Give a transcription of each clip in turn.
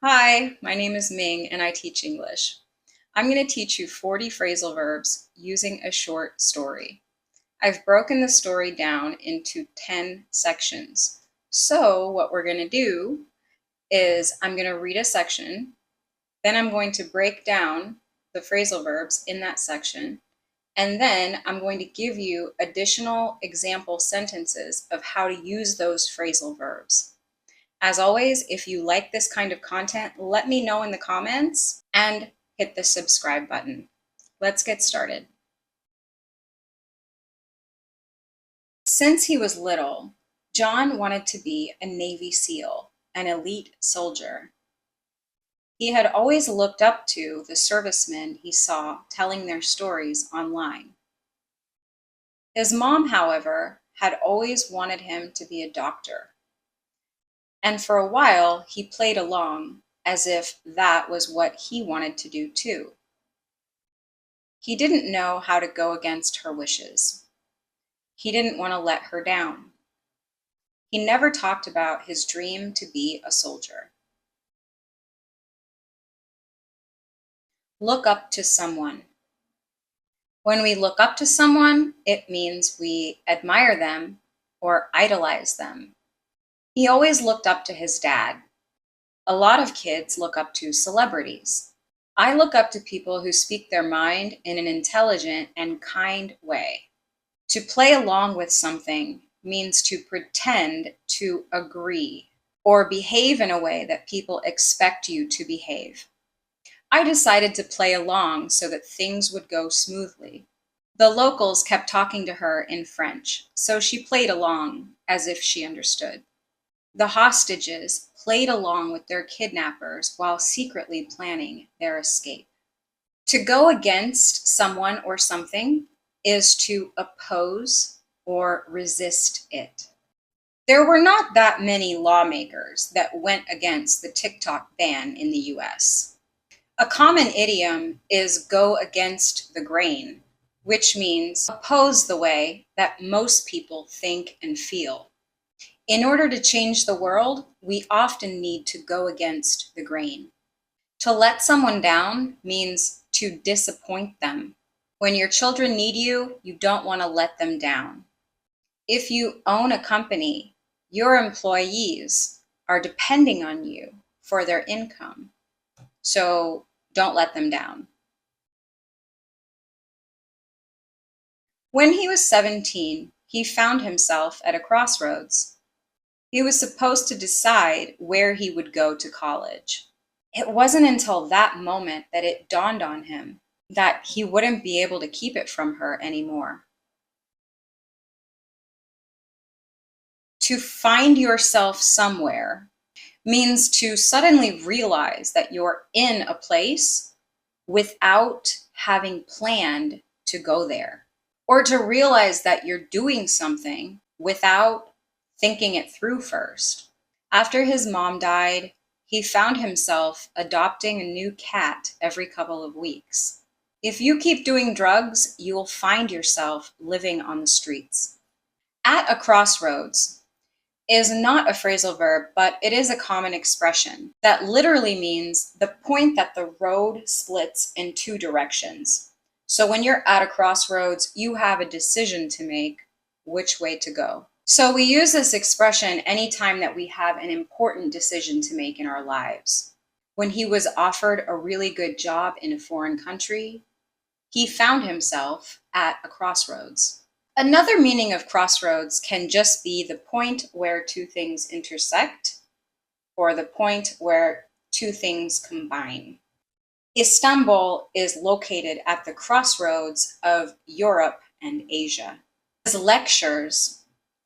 Hi, my name is Ming and I teach English. I'm going to teach you 40 phrasal verbs using a short story. I've broken the story down into 10 sections. So what we're going to do is I'm going to read a section, then I'm going to break down the phrasal verbs in that section, and then I'm going to give you additional example sentences of how to use those phrasal verbs. As always, if you like this kind of content, let me know in the comments and hit the subscribe button. Let's get started. Since he was little, John wanted to be a Navy SEAL, an elite soldier. He had always looked up to the servicemen he saw telling their stories online. His mom, however, had always wanted him to be a doctor. And for a while, he played along as if that was what he wanted to do too. He didn't know how to go against her wishes. He didn't want to let her down. He never talked about his dream to be a soldier. Look up to someone. When we look up to someone, it means we admire them or idolize them. He always looked up to his dad. A lot of kids look up to celebrities. I look up to people who speak their mind in an intelligent and kind way. To play along with something means to pretend to agree or behave in a way that people expect you to behave. I decided to play along so that things would go smoothly. The locals kept talking to her in French, so she played along as if she understood. The hostages played along with their kidnappers while secretly planning their escape. To go against someone or something is to oppose or resist it. There were not that many lawmakers that went against the TikTok ban in the US. A common idiom is go against the grain, which means oppose the way that most people think and feel. In order to change the world, we often need to go against the grain. To let someone down means to disappoint them. When your children need you, you don't want to let them down. If you own a company, your employees are depending on you for their income. So don't let them down. When he was 17, he found himself at a crossroads. He was supposed to decide where he would go to college. It wasn't until that moment that it dawned on him that he wouldn't be able to keep it from her anymore. To find yourself somewhere means to suddenly realize that you're in a place without having planned to go there, or to realize that you're doing something without thinking it through first. After his mom died, he found himself adopting a new cat every couple of weeks. If you keep doing drugs, you'll find yourself living on the streets. At a crossroads is not a phrasal verb, but it is a common expression that literally means the point that the road splits in two directions. So when you're at a crossroads, you have a decision to make which way to go. So we use this expression anytime that we have an important decision to make in our lives. When he was offered a really good job in a foreign country, he found himself at a crossroads. Another meaning of crossroads can just be the point where two things intersect, or the point where two things combine. Istanbul is located at the crossroads of Europe and Asia. His lectures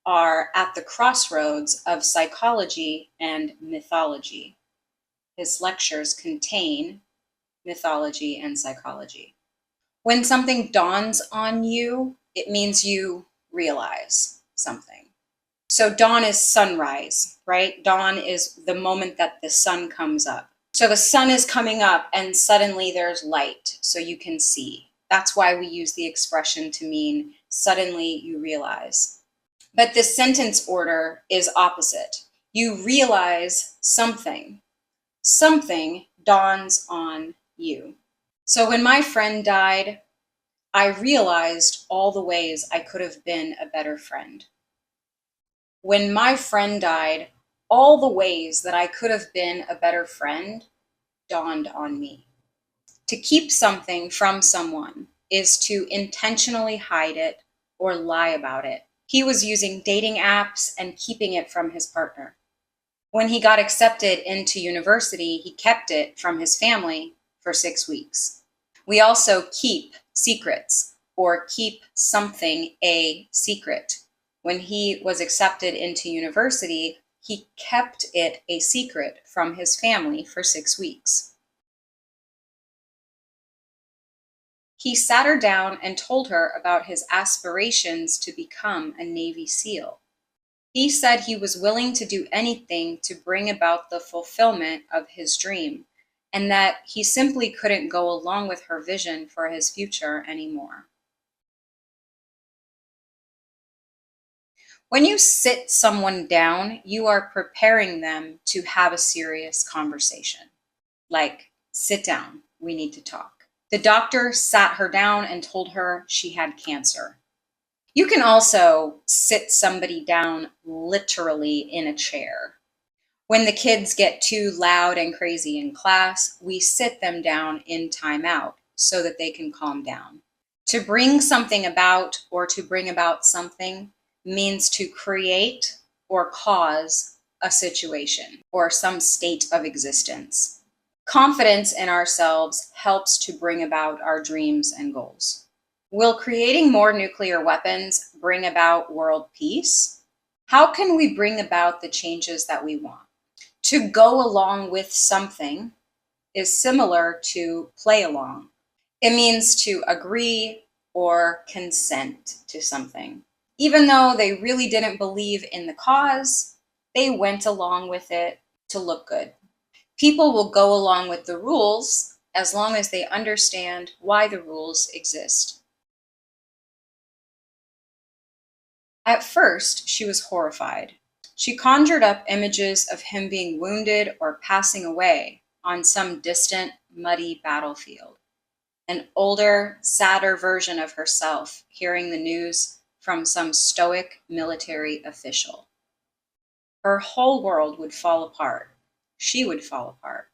are at the crossroads of psychology and mythology. His lectures contain mythology and psychology. When something dawns on you, it means you realize something. So dawn is sunrise, right? Dawn is the moment that the sun comes up. So the sun is coming up and suddenly there's light, so you can see. That's why we use the expression to mean suddenly you realize. But this sentence order is opposite. You realize something. something dawns on you. So when my friend died, I realized all the ways I could have been a better friend. When my friend died, all the ways that I could have been a better friend dawned on me. To keep something from someone is to intentionally hide it or lie about it. He was using dating apps and keeping it from his partner. When he got accepted into university, he kept it from his family for 6 weeks. We also keep secrets or keep something a secret. When he was accepted into university, he kept it a secret from his family for 6 weeks. He sat her down and told her about his aspirations to become a Navy SEAL. He said he was willing to do anything to bring about the fulfillment of his dream, and that he simply couldn't go along with her vision for his future anymore. When you sit someone down, you are preparing them to have a serious conversation. Like, sit down, we need to talk. The doctor sat her down and told her she had cancer. You can also sit somebody down literally in a chair. When the kids get too loud and crazy in class, we sit them down in timeout so that they can calm down. To bring something about or to bring about something means to create or cause a situation or some state of existence. Confidence in ourselves helps to bring about our dreams and goals. Will creating more nuclear weapons bring about world peace? How can we bring about the changes that we want? To go along with something is similar to play along. It means to agree or consent to something. Even though they really didn't believe in the cause, they went along with it to look good. People will go along with the rules as long as they understand why the rules exist. At first, she was horrified. She conjured up images of him being wounded or passing away on some distant, muddy battlefield. An older, sadder version of herself hearing the news from some stoic military official. Her whole world would fall apart. She would fall apart.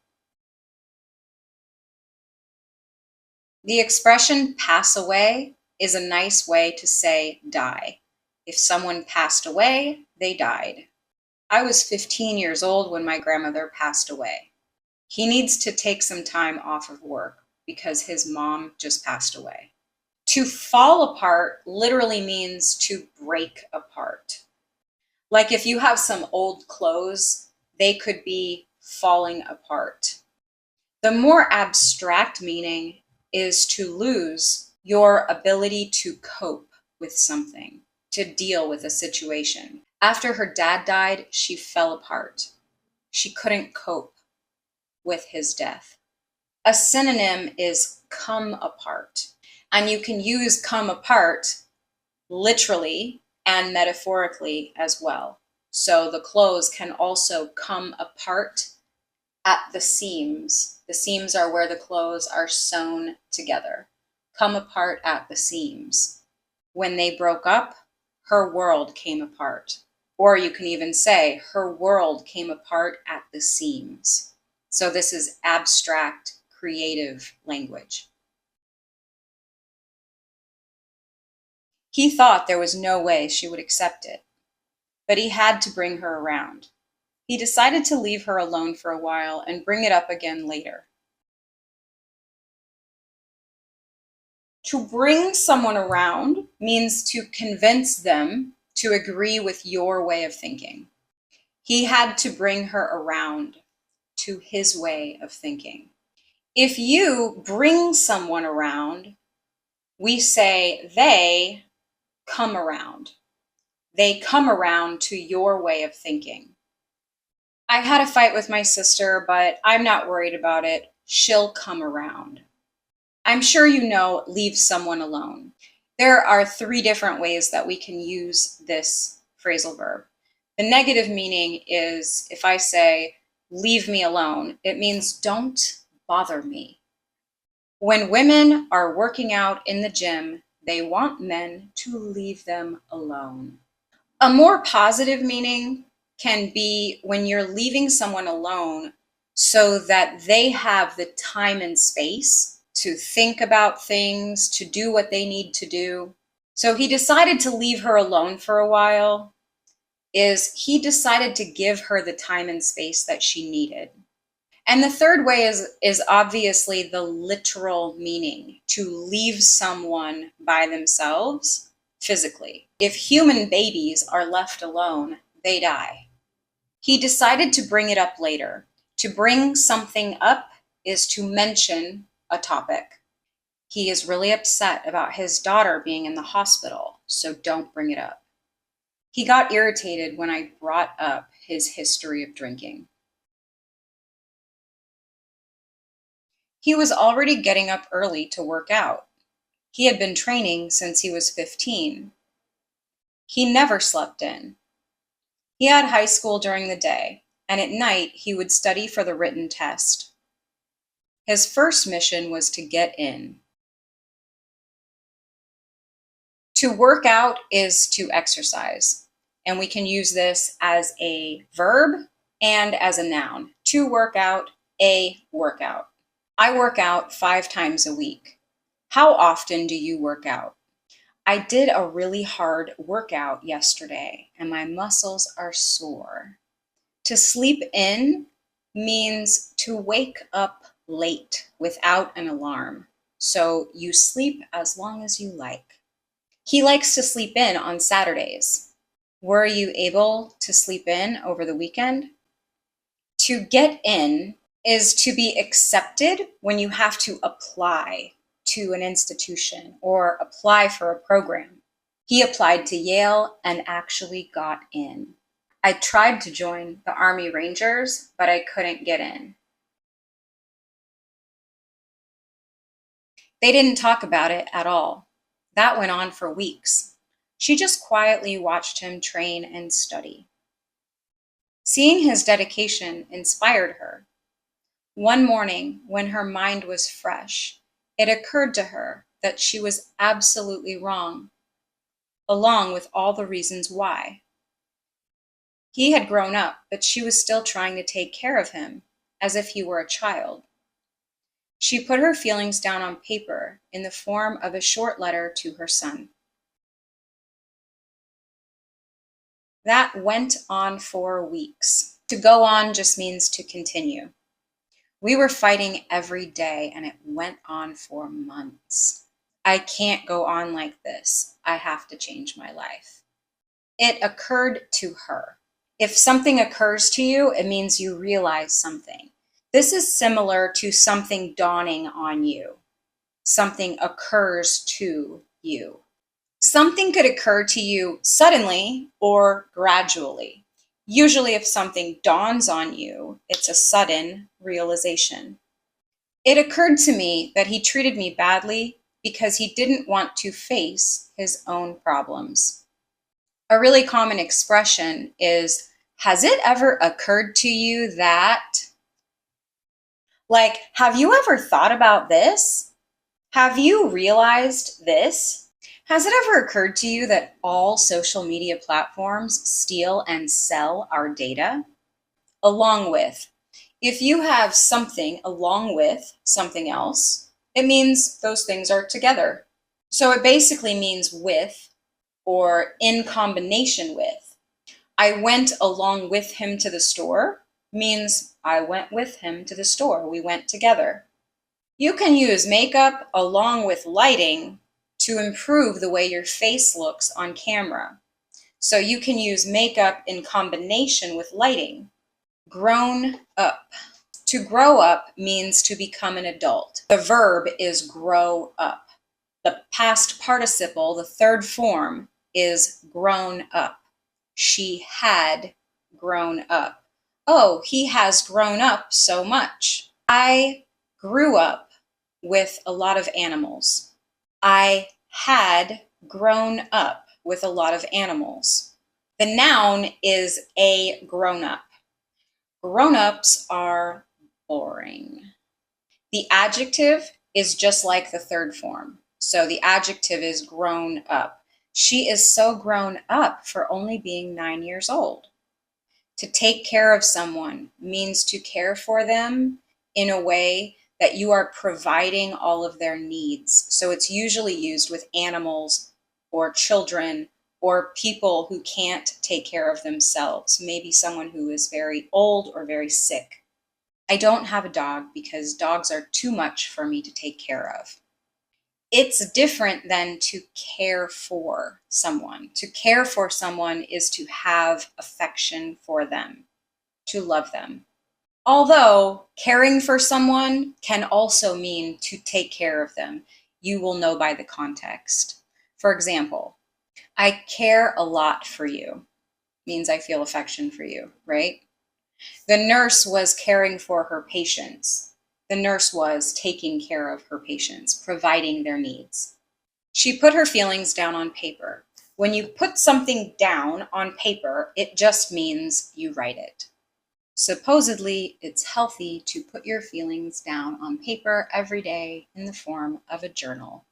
The expression pass away is a nice way to say die. If someone passed away, they died. I was 15 years old when my grandmother passed away. He needs to take some time off of work because his mom just passed away. To fall apart literally means to break apart. Like if you have some old clothes, they could be falling apart. The more abstract meaning is to lose your ability to cope with something, to deal with a situation. After her dad died, she fell apart. She couldn't cope with his death. A synonym is come apart, and you can use come apart literally and metaphorically as well. So the clothes can also come apart at the seams. The seams are where the clothes are sewn together. Come apart at the seams. When they broke up, her world came apart. Or you can even say her world came apart at the seams. So this is abstract, creative language. He thought there was no way she would accept it, but he had to bring her around. He decided to leave her alone for a while and bring it up again later. To bring someone around means to convince them to agree with your way of thinking. He had to bring her around to his way of thinking. If you bring someone around, we say they come around. They come around to your way of thinking. I had a fight with my sister, but I'm not worried about it. She'll come around. I'm sure you know, leave someone alone. There are 3 different ways that we can use this phrasal verb. The negative meaning is if I say, leave me alone. It means don't bother me. When women are working out in the gym, they want men to leave them alone. A more positive meaning can be when you're leaving someone alone so that they have the time and space to think about things, to do what they need to do. So he decided to leave her alone for a while, is he decided to give her the time and space that she needed. And the third way is obviously the literal meaning, to leave someone by themselves physically. If human babies are left alone, they die. He decided to bring it up later. To bring something up is to mention a topic. He is really upset about his daughter being in the hospital, so don't bring it up. He got irritated when I brought up his history of drinking. He was already getting up early to work out. He had been training since he was 15. He never slept in. He had high school during the day, and at night he would study for the written test. His first mission was to get in. To work out is to exercise, and we can use this as a verb and as a noun. To work out, a workout. I work out 5 times a week. How often do you work out? I did a really hard workout yesterday and my muscles are sore. To sleep in means to wake up late without an alarm. So you sleep as long as you like. He likes to sleep in on Saturdays. Were you able to sleep in over the weekend? To get in is to be accepted when you have to apply to an institution or apply for a program. He applied to Yale and actually got in. I tried to join the Army Rangers, but I couldn't get in. They didn't talk about it at all. That went on for weeks. She just quietly watched him train and study. Seeing his dedication inspired her. One morning, when her mind was fresh, it occurred to her that she was absolutely wrong, along with all the reasons why. He had grown up, but she was still trying to take care of him, as if he were a child. She put her feelings down on paper in the form of a short letter to her son. That went on for weeks. To go on just means to continue. We were fighting every day, and it went on for months. I can't go on like this. I have to change my life. It occurred to her. If something occurs to you, it means you realize something. This is similar to something dawning on you. Something occurs to you. Something could occur to you suddenly or gradually. Usually, if something dawns on you, it's a sudden realization. It occurred to me that he treated me badly because he didn't want to face his own problems. A really common expression is, has it ever occurred to you that? Like, have you ever thought about this? Have you realized this? Has it ever occurred to you that all social media platforms steal and sell our data? Along with. If you have something along with something else, it means those things are together. So it basically means with or in combination with. I went along with him to the store means I went with him to the store. We went together. You can use makeup along with lighting to improve the way your face looks on camera. So you can use makeup in combination with lighting. Grown up. To grow up means to become an adult. The verb is grow up. The past participle, the third form, is grown up. She had grown up. Oh, he has grown up so much. I grew up with a lot of animals. I had grown up with a lot of animals. The noun is a grown up. Grown-ups are boring. The adjective is just like the third form. So the adjective is grown up. She is so grown up for only being 9 years old. To take care of someone means to care for them in a way that you are providing all of their needs. So it's usually used with animals or children or people who can't take care of themselves, maybe someone who is very old or very sick. I don't have a dog because dogs are too much for me to take care of. It's different than to care for someone. To care for someone is to have affection for them, to love them. Although caring for someone can also mean to take care of them. You will know by the context. For example, I care a lot for you means I feel affection for you, right? The nurse was caring for her patients. The nurse was taking care of her patients, providing their needs. She put her feelings down on paper. When you put something down on paper, it just means you write it. Supposedly, it's healthy to put your feelings down on paper every day in the form of a journal.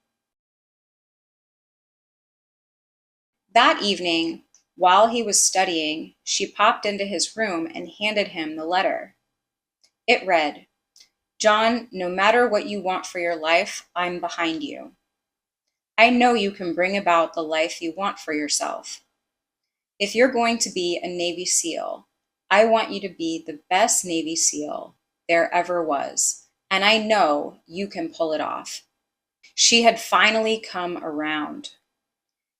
That evening, while he was studying, she popped into his room and handed him the letter. It read, "John, no matter what you want for your life, I'm behind you. I know you can bring about the life you want for yourself. If you're going to be a Navy SEAL, I want you to be the best Navy SEAL there ever was, and I know you can pull it off." She had finally come around.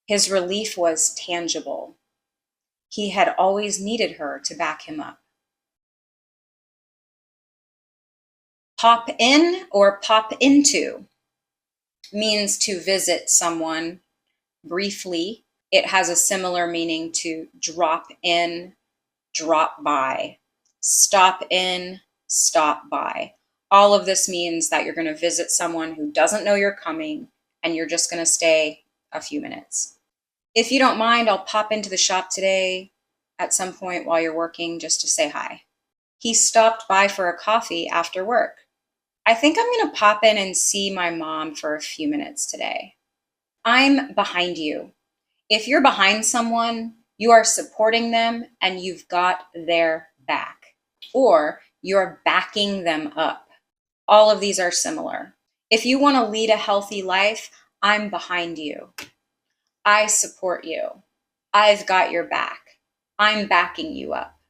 His relief was tangible. He had always needed her to back him up. Pop in or pop into means to visit someone briefly. It has a similar meaning to drop in, drop by, stop in, stop by. All of this means that you're going to visit someone who doesn't know you're coming and you're just going to stay a few minutes. If you don't mind, I'll pop into the shop today at some point while you're working just to say hi. He stopped by for a coffee after work. I think I'm going to pop in and see my mom for a few minutes today. I'm behind you. If you're behind someone, you are supporting them and you've got their back, or you're backing them up. All of these are similar. If you want to lead a healthy life, I'm behind you. I support you. I've got your back. I'm backing you up.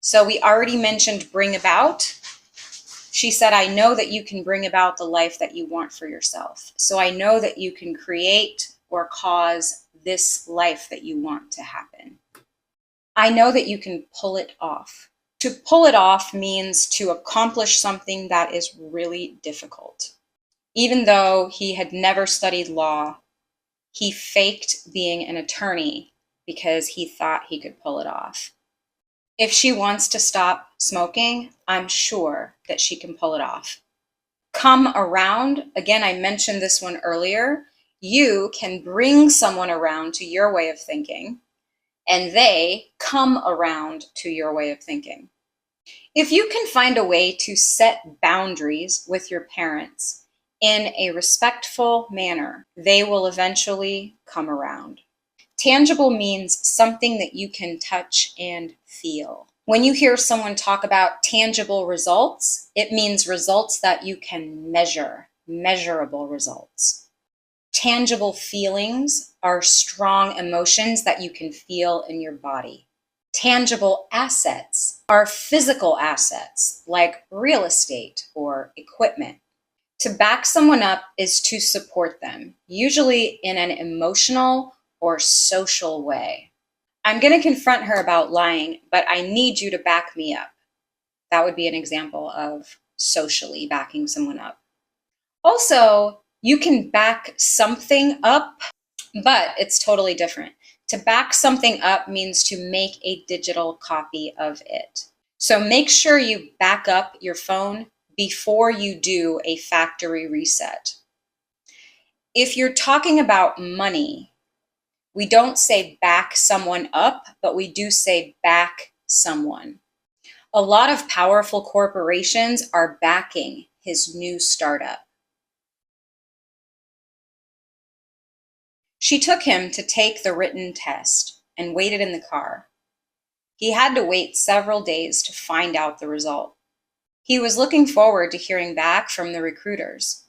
So we already mentioned bring about. She said, I know that you can bring about the life that you want for yourself. So I know that you can create or cause this life that you want to happen. I know that you can pull it off. To pull it off means to accomplish something that is really difficult. Even though he had never studied law, he faked being an attorney because he thought he could pull it off. If she wants to stop smoking, I'm sure that she can pull it off. Come around, again, I mentioned this one earlier. You can bring someone around to your way of thinking, and they come around to your way of thinking. If you can find a way to set boundaries with your parents in a respectful manner, they will eventually come around. Tangible means something that you can touch and feel. When you hear someone talk about tangible results, it means results that you can measure, measurable results. Tangible feelings are strong emotions that you can feel in your body. Tangible assets are physical assets like real estate or equipment. To back someone up is to support them, usually in an emotional or social way. I'm going to confront her about lying, but I need you to back me up. That would be an example of socially backing someone up. Also, you can back something up, but it's totally different. To back something up means to make a digital copy of it. So make sure you back up your phone before you do a factory reset. If you're talking about money, we don't say back someone up, but we do say back someone. A lot of powerful corporations are backing his new startup. She took him to take the written test and waited in the car. He had to wait several days to find out the result. He was looking forward to hearing back from the recruiters.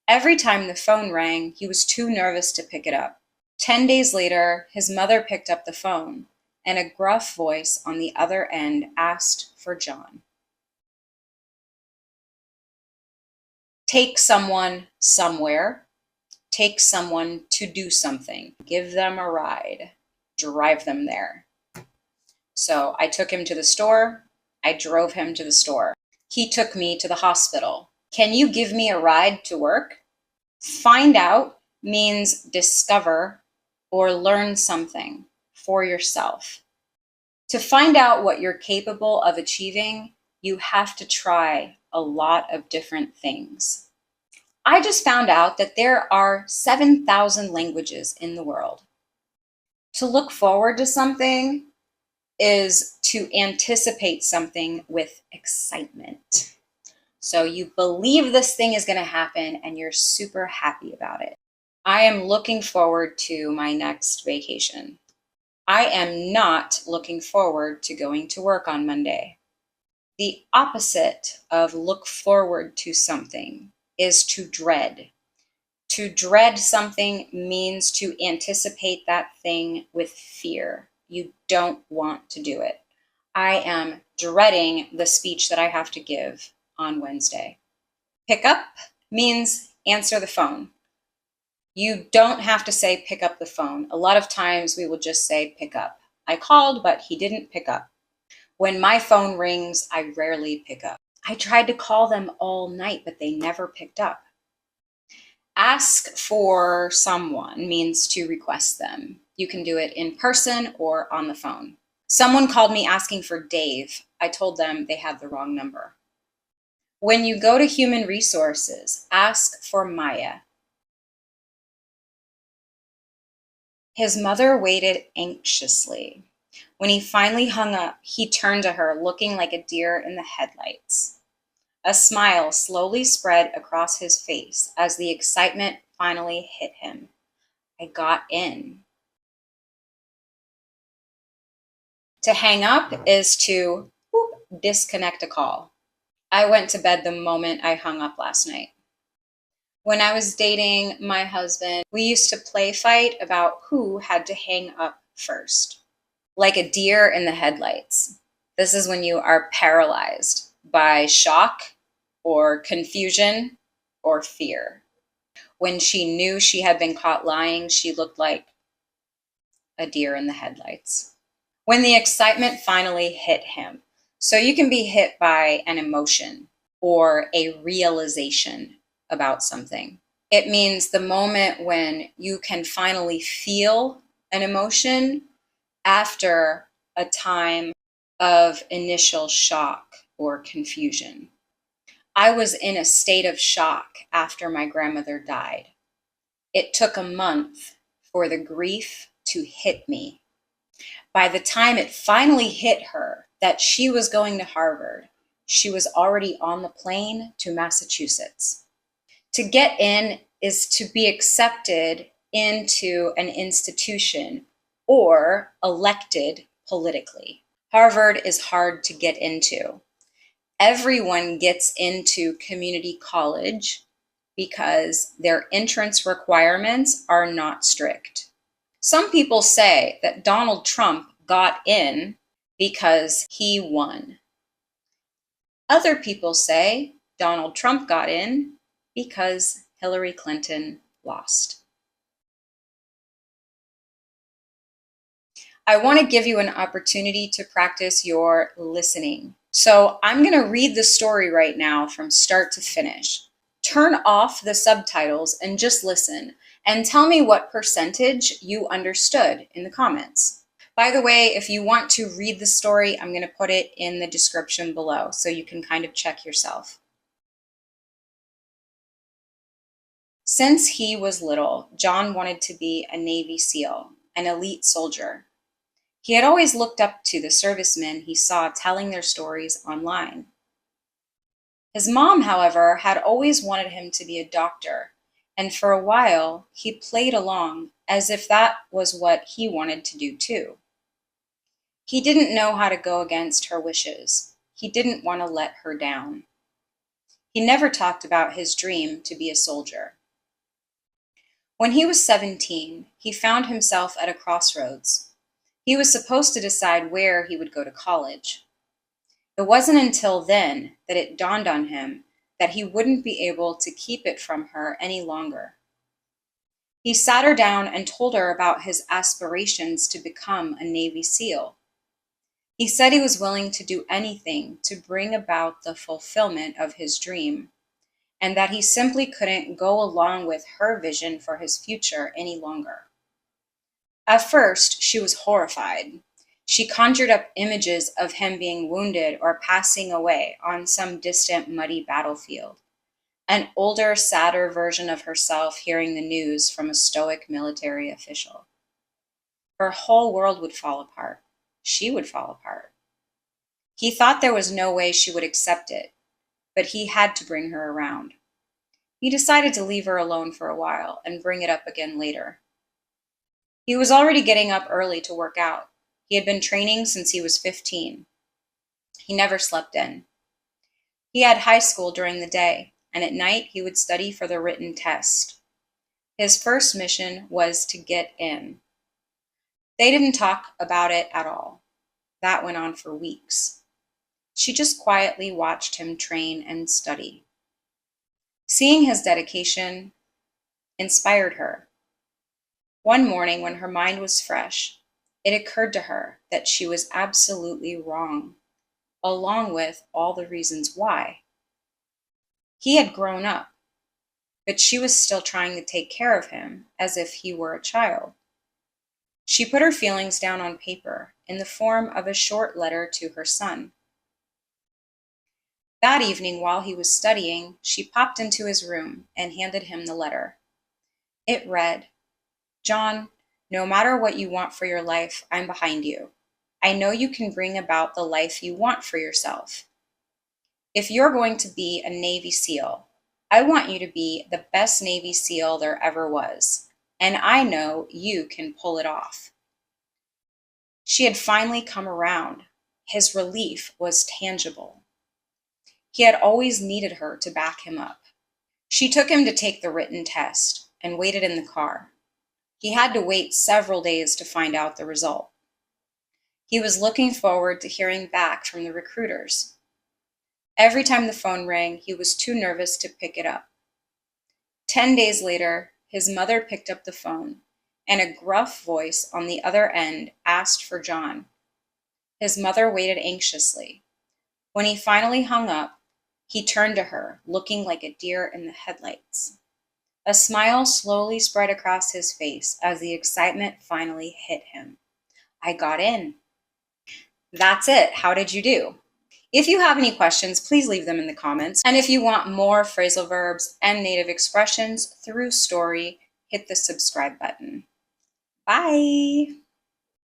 Every time the phone rang, he was too nervous to pick it up. 10 days later, his mother picked up the phone, and a gruff voice on the other end asked for John. Take someone somewhere. Take someone to do something. Give them a ride. Drive them there. So I took him to the store. I drove him to the store. He took me to the hospital. Can you give me a ride to work? Find out means discover or learn something for yourself. To find out what you're capable of achieving, you have to try a lot of different things. I just found out that there are 7,000 languages in the world. To look forward to something is to anticipate something with excitement. So you believe this thing is going to happen and you're super happy about it. I am looking forward to my next vacation. I am not looking forward to going to work on Monday. The opposite of look forward to something is to dread. To dread something means to anticipate that thing with fear. You don't want to do it. I am dreading the speech that I have to give on Wednesday. Pick up means answer the phone. You don't have to say pick up the phone. A lot of times we will just say pick up. I called, but he didn't pick up. When my phone rings, I rarely pick up. I tried to call them all night, but they never picked up. Ask for someone means to request them. You can do it in person or on the phone. Someone called me asking for Dave. I told them they had the wrong number. When you go to human resources, ask for Maya. His mother waited anxiously. When he finally hung up, he turned to her, looking like a deer in the headlights. A smile slowly spread across his face as the excitement finally hit him. I got in. To hang up is to disconnect a call. I went to bed the moment I hung up last night. When I was dating my husband, we used to play fight about who had to hang up first. Like a deer in the headlights. This is when you are paralyzed by shock or confusion or fear. When she knew she had been caught lying, she looked like a deer in the headlights. When the excitement finally hit him. So you can be hit by an emotion or a realization about something. It means the moment when you can finally feel an emotion after a time of initial shock or confusion. I was in a state of shock after my grandmother died. It took a month for the grief to hit me. By the time it finally hit her that she was going to Harvard, she was already on the plane to Massachusetts. To get in is to be accepted into an institution or elected politically. Harvard is hard to get into. Everyone gets into community college because their entrance requirements are not strict. Some people say that Donald Trump got in because he won. Other people say Donald Trump got in because Hillary Clinton lost. I want to give you an opportunity to practice your listening. So I'm going to read the story right now from start to finish. Turn off the subtitles and just listen, and tell me what percentage you understood in the comments. By the way, if you want to read the story, I'm going to put it in the description below so you can kind of check yourself. Since he was little, John wanted to be a Navy SEAL, an elite soldier. He had always looked up to the servicemen he saw telling their stories online. His mom, however, had always wanted him to be a doctor, and for a while he played along as if that was what he wanted to do too. He didn't know how to go against her wishes. He didn't want to let her down. He never talked about his dream to be a soldier. When he was 17, he found himself at a crossroads. He was supposed to decide where he would go to college. It wasn't until then that it dawned on him that he wouldn't be able to keep it from her any longer. He sat her down and told her about his aspirations to become a Navy SEAL. He said he was willing to do anything to bring about the fulfillment of his dream, and that he simply couldn't go along with her vision for his future any longer. At first, she was horrified. She conjured up images of him being wounded or passing away on some distant, muddy battlefield. An older, sadder version of herself hearing the news from a stoic military official. Her whole world would fall apart. She would fall apart. He thought there was no way she would accept it, but he had to bring her around. He decided to leave her alone for a while and bring it up again later. He was already getting up early to work out. He had been training since he was 15. He never slept in. He had high school during the day, and at night he would study for the written test. His first mission was to get in. They didn't talk about it at all. That went on for weeks. She just quietly watched him train and study. Seeing his dedication inspired her. One morning, when her mind was fresh, it occurred to her that she was absolutely wrong, along with all the reasons why. He had grown up, but she was still trying to take care of him as if he were a child. She put her feelings down on paper in the form of a short letter to her son. That evening, while he was studying, she popped into his room and handed him the letter. It read, "John, no matter what you want for your life, I'm behind you. I know you can bring about the life you want for yourself. If you're going to be a Navy SEAL, I want you to be the best Navy SEAL there ever was, and I know you can pull it off." She had finally come around. His relief was tangible. He had always needed her to back him up. She took him to take the written test and waited in the car. He had to wait several days to find out the result. He was looking forward to hearing back from the recruiters. Every time the phone rang, he was too nervous to pick it up. 10 days later, his mother picked up the phone, and a gruff voice on the other end asked for John. His mother waited anxiously. When he finally hung up, he turned to her, looking like a deer in the headlights. A smile slowly spread across his face as the excitement finally hit him. "I got in." That's it. How did you do? If you have any questions, please leave them in the comments. And if you want more phrasal verbs and native expressions through story, hit the subscribe button. Bye.